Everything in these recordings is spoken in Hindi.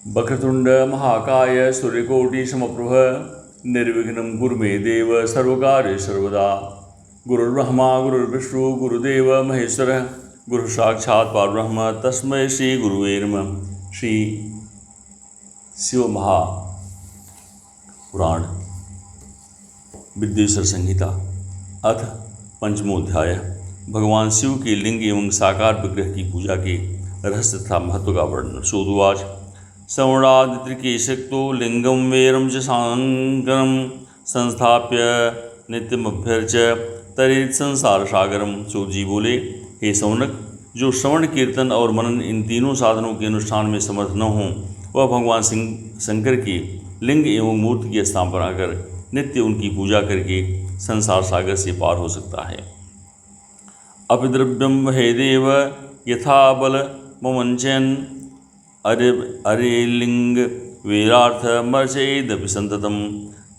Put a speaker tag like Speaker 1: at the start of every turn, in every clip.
Speaker 1: वक्रतुंड महाकाय सूर्यकोटि समप्रभ निर्विघ्नं कुरु मे देव सर्वकार्येषु सर्वदा। गुरुर्ब्रह्मा गुरुर्विष्णु गुरुदेव महेश्वरः गुरु साक्षात् परब्रह्म तस्मै श्री गुरुवे नमः। श्री शिव महापुराण विद्येश्वर संहिता अथ पंचमोध्याय। भगवान शिव के लिंग एवं साकार विग्रह की पूजा के रहस्य तथा महत्व का वर्णन। शोधवाच सवणादित्रिकेशक्तो लिंगम वेरम च सांकरम संस्थाप्य नित्यमभ्यर्च्य तरेत संसार सागरम। चोद जी बोले, हे सौनक, जो श्रवण कीर्तन और मनन इन तीनों साधनों के अनुष्ठान में समर्थ न हो, वह भगवान शंकर के लिंग एवं मूर्ति की स्थापना कर नित्य उनकी पूजा करके संसार सागर से पार हो सकता है। अपिद्रव्यम हे देव यथा बल ममंचन अरे लिंग वीरार्थ मर्चेदपि संततम।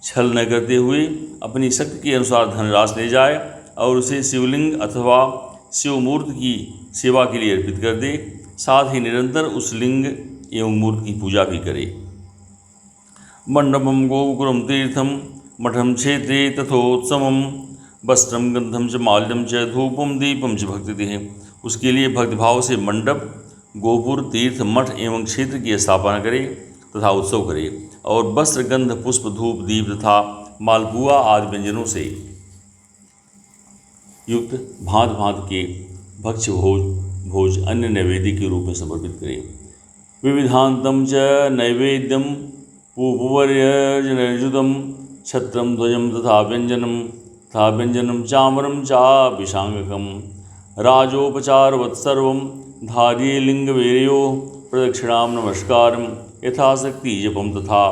Speaker 1: छल न करते हुए अपनी शक्ति के अनुसार धनराशि ले जाए और उसे शिवलिंग अथवा शिव मूर्ति की सेवा के लिए अर्पित कर दे, साथ ही निरंतर उस लिंग एवं मूर्ति की पूजा भी करे। मंडपम गोकुलम तीर्थम मठम क्षेत्रे तथोत्सवम वस्त्रम गंधम च माल्यम च धूपम दीपम च भक्ति। उसके लिए भक्तिभाव से मंडप, गोपुर, तीर्थ, मठ एवं क्षेत्र की स्थापना करे तथा उत्सव करे और वस्त्र, गंध, पुष्प, धूप, दीप तथा मालपुआ आदि व्यंजनों से युक्त भांत भांत के भक्ष्य भोज अन्य नैवेद्य के रूप में समर्पित करे। विविधांतम च नैवेद्यम पूपवर्यजनयुतम छत्रम ध्वजम तथा व्यंजनम चामरम चाभिषांगकम राजोपचारवत्सर्वम धार्ये लिंगवेरयो प्रदक्षिणां नमस्कारं यथाशक्ति जपम तथा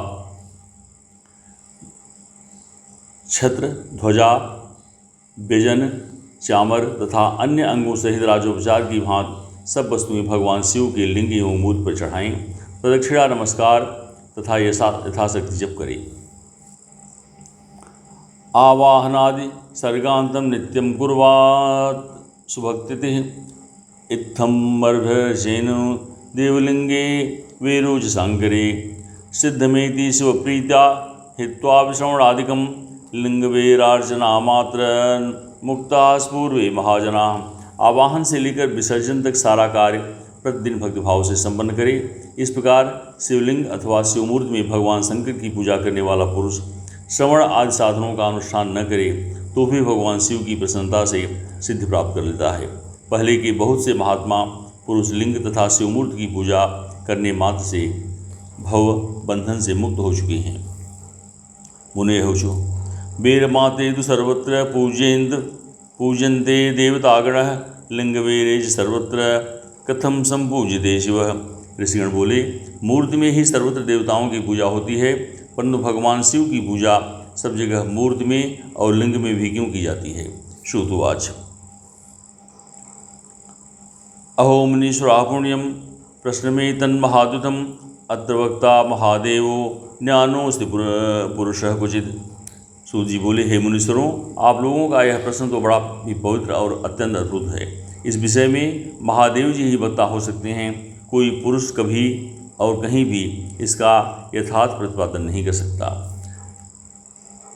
Speaker 1: छत्र, ध्वजा, व्यजन, चामर तथा अन्य अंगों सहित राजोपचार की भांत सब वस्तुएं भगवान शिव के लिंग एवं मूर्ति पर चढ़ाएं, प्रदक्षिणा नमस्कार तथा यथाशक्ति जप करें। आवाहनादि सर्गांतम नित्यम कुर्वात् सुभक्तिः इत्थमर्भ्यर्चेन देवलिंगे वेरोज सांकरे सिद्धमेति शिवप्रीत्या हित्वा विश्रवणादिकं लिंगवेरार्चनामात्र मुक्ता पूर्वे महाजना। आवाहन से लेकर विसर्जन तक सारा कार्य प्रतिदिन भक्तिभाव से संपन्न करे। इस प्रकार शिवलिंग अथवा शिवमूर्ति में भगवान शंकर की पूजा करने वाला पुरुष श्रवण आदि साधनों का अनुष्ठान न करे तो भी भगवान शिव की प्रसन्नता से सिद्धि प्राप्त कर लेता है। पहले के बहुत से महात्मा पुरुष लिंग तथा शिवमूर्ति की पूजा करने मात्र से भव बंधन से मुक्त हो चुके हैं। मुनेहोचो वीरमाते तु सर्वत्र पूजन्ते देवतागणः लिंगवीरेज सर्वत्र कथम संपूज्यते शिवः। ऋषिगण बोले, मूर्ति में ही सर्वत्र देवताओं की पूजा होती है, परंतु भगवान शिव की पूजा सब जगह मूर्ति में और लिंग में भी क्यों की जाती है। श्रुतवाच अहो मुनीश्वरा पुण्यम प्रश्न में तन्महाद्युतम अत्र वक्ता महादेवो ज्ञानोस्ति पुरुषः क्वचित्। सूत जी बोले, हे मुनीश्वरों, आप लोगों का यह प्रश्न तो बड़ा ही पवित्र और अत्यंत अद्भुत है। इस विषय में महादेव जी ही वक्ता हो सकते हैं, कोई पुरुष कभी और कहीं भी इसका यथार्थ प्रतिपादन नहीं कर सकता।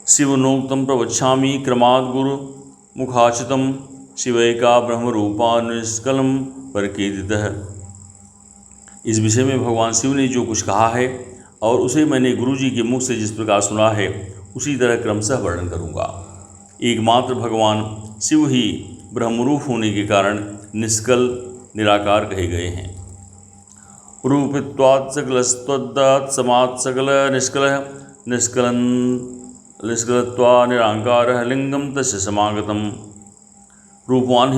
Speaker 1: शिवनोक्तम प्रवक्ष्यामि क्रमाद् गुरु मुखाचितम शिवैका ब्रह्मरूपा निष्कलम परकीर्तितः। इस विषय में भगवान शिव ने जो कुछ कहा है और उसे मैंने गुरु जी के मुख से जिस प्रकार सुना है उसी तरह क्रमशः वर्णन करूँगा। एकमात्र भगवान शिव ही ब्रह्मरूप होने के कारण निष्कल निराकार कहे गए हैं। रूपित्वात् सकलस्त्वदात् समात् सकल निष्कलत्वा निराकारः लिंगम तस्य समागतम। रूपवान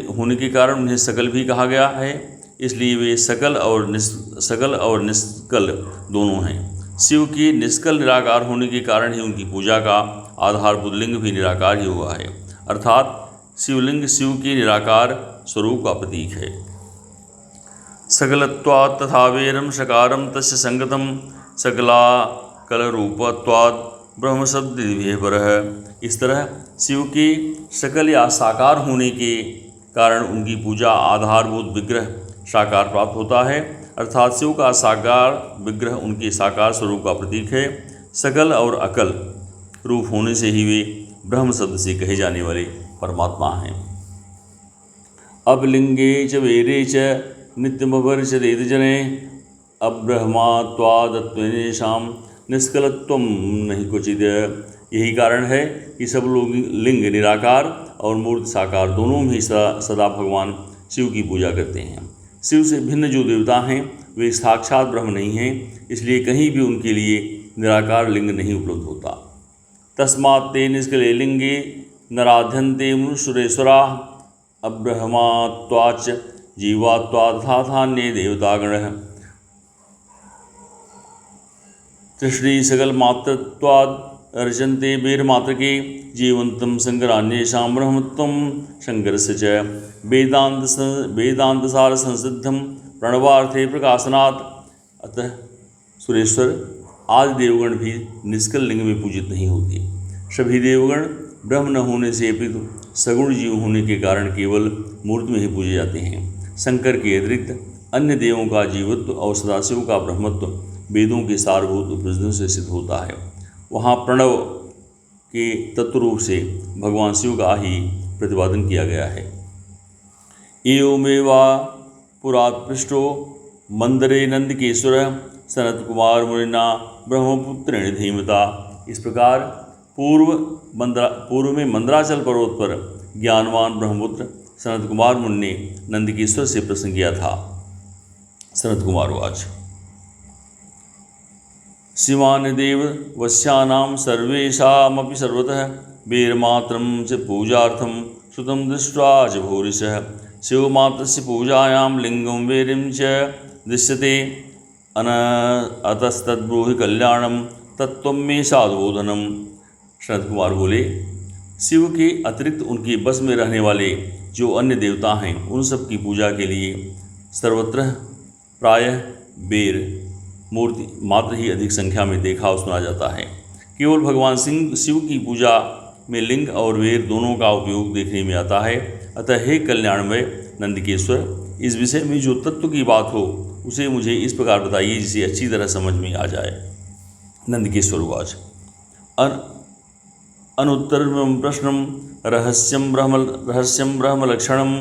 Speaker 1: होने के कारण उन्हें सकल भी कहा गया है, इसलिए वे सकल और निष्कल दोनों हैं। शिव की निष्कल निराकार होने के कारण ही उनकी पूजा का आधारभूत लिंग भी निराकार ही हुआ है, अर्थात शिवलिंग शिव के निराकार स्वरूप का प्रतीक है। सकलत्वात् तथा वेरम सकारम तस्य संगतम सकलाकलरूपत्वात् ब्रह्म शब्द परः। इस तरह शिव के सकल या साकार होने के कारण उनकी पूजा आधारभूत विग्रह साकार प्राप्त होता है, अर्थात शिव का साकार विग्रह उनके साकार स्वरूप का प्रतीक है। सकल और अकल रूप होने से ही वे ब्रह्म शब्द से कहे जाने वाले परमात्मा हैं। अबलिंगे च वेरे च नित्यमवर्चरेत जने अब्रह्मात्वादत्वेषां निष्कलत्वं नहि क्वचित्। यही कारण है कि सब लोग लिंग निराकार और मूर्त साकार दोनों में ही सदा भगवान शिव की पूजा करते हैं। शिव से भिन्न जो देवता हैं वे साक्षात ब्रह्म नहीं हैं, इसलिए कहीं भी उनके लिए निराकार लिंग नहीं उपलब्ध होता। तस्मात् ते निष्कले लिंगे नराध्यन्ते मनुष्यरेश्वरा अब्रह्मात्वाच जीवात्वाधान्ये देवतागणः तृष्णि सकल मात्रत्वाद् अर्चन्ते वेदमात्रके जीवन्तं शंकरान्येषां ब्रह्मत्वं शंकरस्य च वेदांतसार संसिद्धं प्रणवार्थे प्रकाशनात्। अतः सुरेश्वर आदि देवगण भी निष्कल लिंग में पूजित नहीं होते। सभी देवगण ब्रह्म न होने से अपितु सगुण जीव होने के कारण केवल मूर्त में ही पूजे जाते हैं। शंकर के अतिरिक्त अन्य देवों का जीवत्व और सदाशिव का ब्रह्मत्व वेदों के सारभूत उपनिषदों से सिद्ध होता है। वहाँ प्रणव के तत्वरूप से भगवान शिव का ही प्रतिपादन किया गया है। एवमेवा पुरात्पृष्टो मंदरे नंदकेश्वर सनत कुमार मुनिना ब्रह्मपुत्रेण धीमता। इस प्रकार पूर्व में मंदराचल पर्वत पर ज्ञानवान ब्रह्मपुत्र सनत कुमार मुनि ने नंदकेश्वर से प्रश्न किया था। सनत कुमार वाच शिवानि देव वश्यानां सर्वेषामपि सर्वतः वेरमात्रं च पूजार्थं श्रुतं दृष्ट्वा च भूरिशः शिवमात्रस्य पूजायां लिंगं वेरिं च दृश्यते अतस्तद्ब्रूहि कल्याणं तत्त्वं मे साधुबोधनम्। शरद कुमार बोले, शिव के अतिरिक्त उनके बस में रहने वाले जो अन्य देवता हैं उन सब की पूजा के लिए सर्वत्र प्रायः बेर मूर्ति मात्र ही अधिक संख्या में देखा और सुना जाता है। केवल भगवान शिव की पूजा में लिंग और वेर दोनों का उपयोग देखने में आता है। अतः हे कल्याणमय नंदकेश्वर, इस विषय में जो तत्व की बात हो उसे मुझे इस प्रकार बताइए जिसे अच्छी तरह समझ में आ जाए। नंदकेश्वर वाच अनुत्तरं प्रश्नं रहस्यं ब्रह्मलक्षणं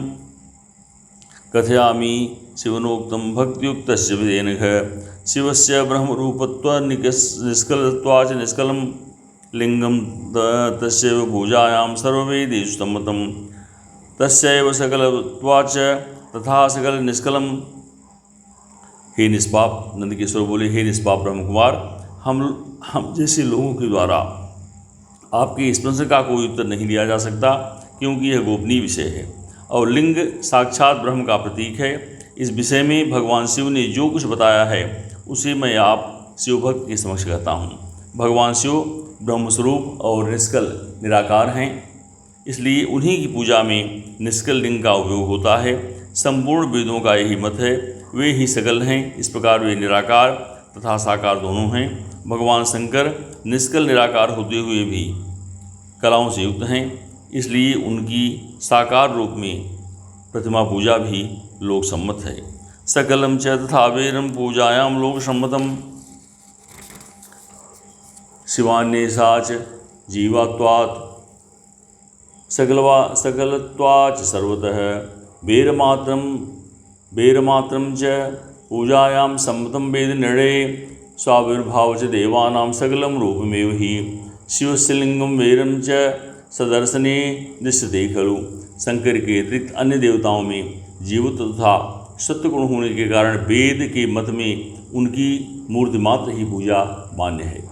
Speaker 1: कथयामि शिवनोक्तं भक्तियुक्तस्य विधेनघ। शिवस्य ब्रह्मरूपत्वनिष्कलत्वाच निष्कलं लिंगं तस्यैव पूजायां सर्ववेदेषु सम्मतं तस्यैव सकलत्वाच तथा सकल निष्कलम। हे निष्पाप, नंदकेश्वर बोले, हे निष्पाप ब्रह्मकुमार, हम जैसे लोगों के द्वारा आपके इस प्रश्न का कोई उत्तर नहीं दिया जा सकता, क्योंकि यह गोपनीय विषय है और लिंग साक्षात ब्रह्म का प्रतीक है। इस विषय में भगवान शिव ने जो कुछ बताया है उसे मैं आप शिवभक्त के समक्ष कहता हूँ। भगवान शिव ब्रह्मस्वरूप और निष्कल निराकार हैं, इसलिए उन्हीं की पूजा में निष्कल लिंग का उपयोग होता है। संपूर्ण वेदों का यही मत है, वे ही सकल हैं। इस प्रकार वे निराकार तथा साकार दोनों हैं। भगवान शंकर निष्कल निराकार होते हुए भी कलाओं से युक्त हैं, इसलिए उनकी साकार रूप में प्रतिमा पूजा भी लोक सम्मत है। सकलम च तथा वेरम पूजायाम लोक सम्मतम शिवान्येषाच जीवात्वात् सकलत्वाच सर्वतः वेरमात्रं च पूजायां सम्मतं वेद निर्णये स्वाविर्भाव च देवानां सकलं रूपमेव हि शिवस्य लिंगं वेरं च सदर्शने दृश्यते खलु। शंकर के अतिरिक्त अन्य देवताओं में जीवत्व तथा सत्वगुण होने के कारण वेद के मत में उनकी मूर्ति मात्र ही पूजा मान्य है।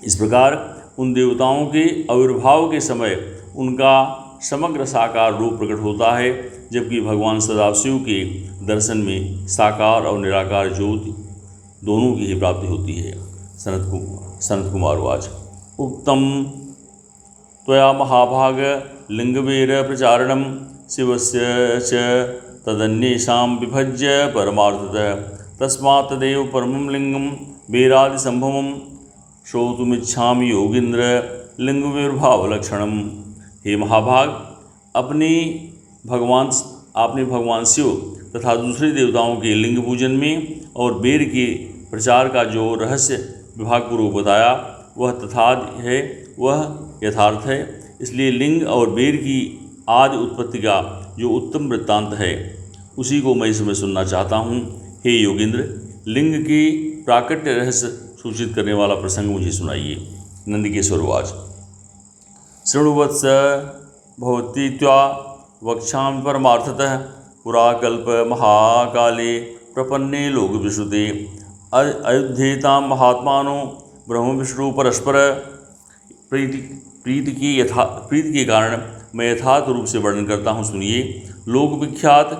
Speaker 1: इस प्रकार उन देवताओं के आविर्भाव के समय उनका समग्र साकार रूप प्रकट होता है, जबकि भगवान सदाशिव के दर्शन में साकार और निराकार ज्योति दोनों की ही प्राप्ति होती है। सनत कुमार वाच उक्तम त्वया महाभाग लिंगवेर प्रचारणं शिवस्य च तदन्येषां विभज्य परमार्थतः तस्मात् तदेव परमं लिंगं वेरादिसंभवं श्रोतुमिच्छामि योगीन्द्र लिंगविर्भावलक्षणम्। हे महाभाग, आपने भगवान शिव तथा दूसरे देवताओं के लिंग पूजन में और बेर के प्रचार का जो रहस्य विभागपूर्वक बताया वह तथाद है, वह यथार्थ है। इसलिए लिंग और बेर की आदि उत्पत्ति का जो उत्तम वृत्तांत है उसी को मैं इसमें सुनना चाहता हूँ। हे योगेंद्र, लिंग की प्राकट्य रहस्य सूचित करने वाला प्रसंग मुझे सुनाइए। नंदिकेश्वर उवाच। शृणुवत्स भवतीत्वा वक्षामि परमार्थतः पुराकल्प महाकाले प्रपन्ने लोकविश्रुते अयुध्येतां महात्मानो ब्रह्म विष्णु परस्पर। प्रीति के कारण मैं यथार्थ रूप से वर्णन करता हूँ, सुनिए। लोक विख्यात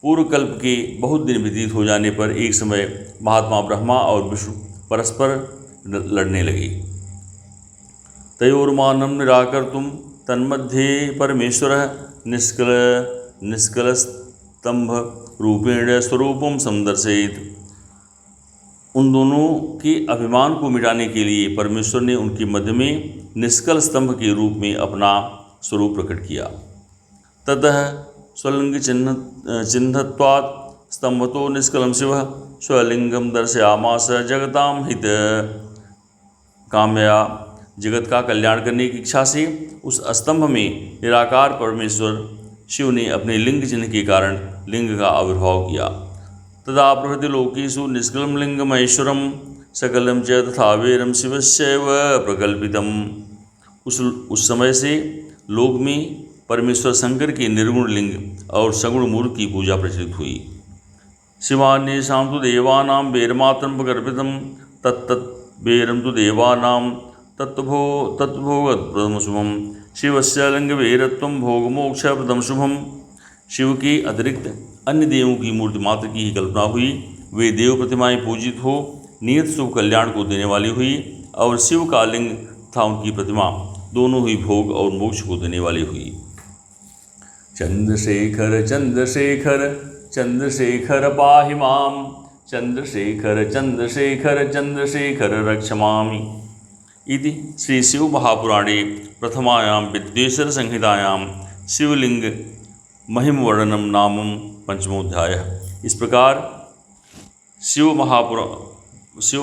Speaker 1: पूर्वकल्प के बहुत दिन व्यतीत हो जाने पर एक समय महात्मा ब्रह्मा और विष्णु परस्पर लड़ने लगे। तयोर्मानं निराकर्तुं तन्मध्ये परमेश्वरः निष्कलस्तंभ रूपेण स्वरूपं समदर्शयेत्। उन दोनों के अभिमान को मिटाने के लिए परमेश्वर ने उनके मध्य में निष्कल स्तंभ के रूप में अपना स्वरूप प्रकट किया। ततः स्वलिंग चिन्हत्वात् स्तंभतो निष्कलं शिवः स्वलिंगम दर्शयामास जगतां हित कामया। जगत का कल्याण करने की इच्छा से उस स्तंभ में निराकार परमेश्वर शिव ने अपने लिंग चिन्ह के कारण लिंग का आविर्भाव किया। तदा प्रभृति लोकेषु निष्कलं लिंगमैश्वरं सकलं च तथा वीरं शिवस्यैव प्रकल्पितम्। उस समय से लोक में परमेश्वर शंकर के निर्गुण लिंग और सगुण मूर्ति की पूजा प्रचलित हुई। शिवान्येषां तु देवानां वीरमात्रं प्रकल्पितं तत्तत् वीरं तु देवानां तत्भोगप्रदं शुभं शिवस्य लिंगवीरत्वं भोगमोक्षप्रदं शुभम। शिव के अतिरिक्त अन्य देवों की मूर्ति मात्र की ही कल्पना हुई। वे देव प्रतिमाएं पूजित हो नियत शुभ कल्याण को देने वाली हुई और शिव का लिंग तथा उनकी प्रतिमा दोनों ही भोग और मोक्ष को देने वाली हुई। चंद्रशेखर चंद्रशेखर चंद्रशेखर पाहि मां चंद्रशेखर चंद्रशेखर चंद्रशेखर रक्ष मामि। इति श्री शिव महापुराणे प्रथमायां विद्वेश्वर संहितायां शिवलिंग महिम वर्णनम नामम पंचमोध्याय। इस प्रकार शिव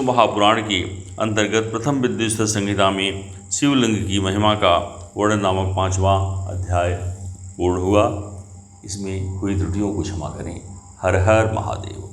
Speaker 1: महापुराण के अंतर्गत प्रथम विद्वेश्वर संहिता में शिवलिंग की महिमा का वर्णन नामक 5वां अध्याय पूर्ण हुआ। इसमें हुई त्रुटियों को क्षमा करें। हर हर महादेव।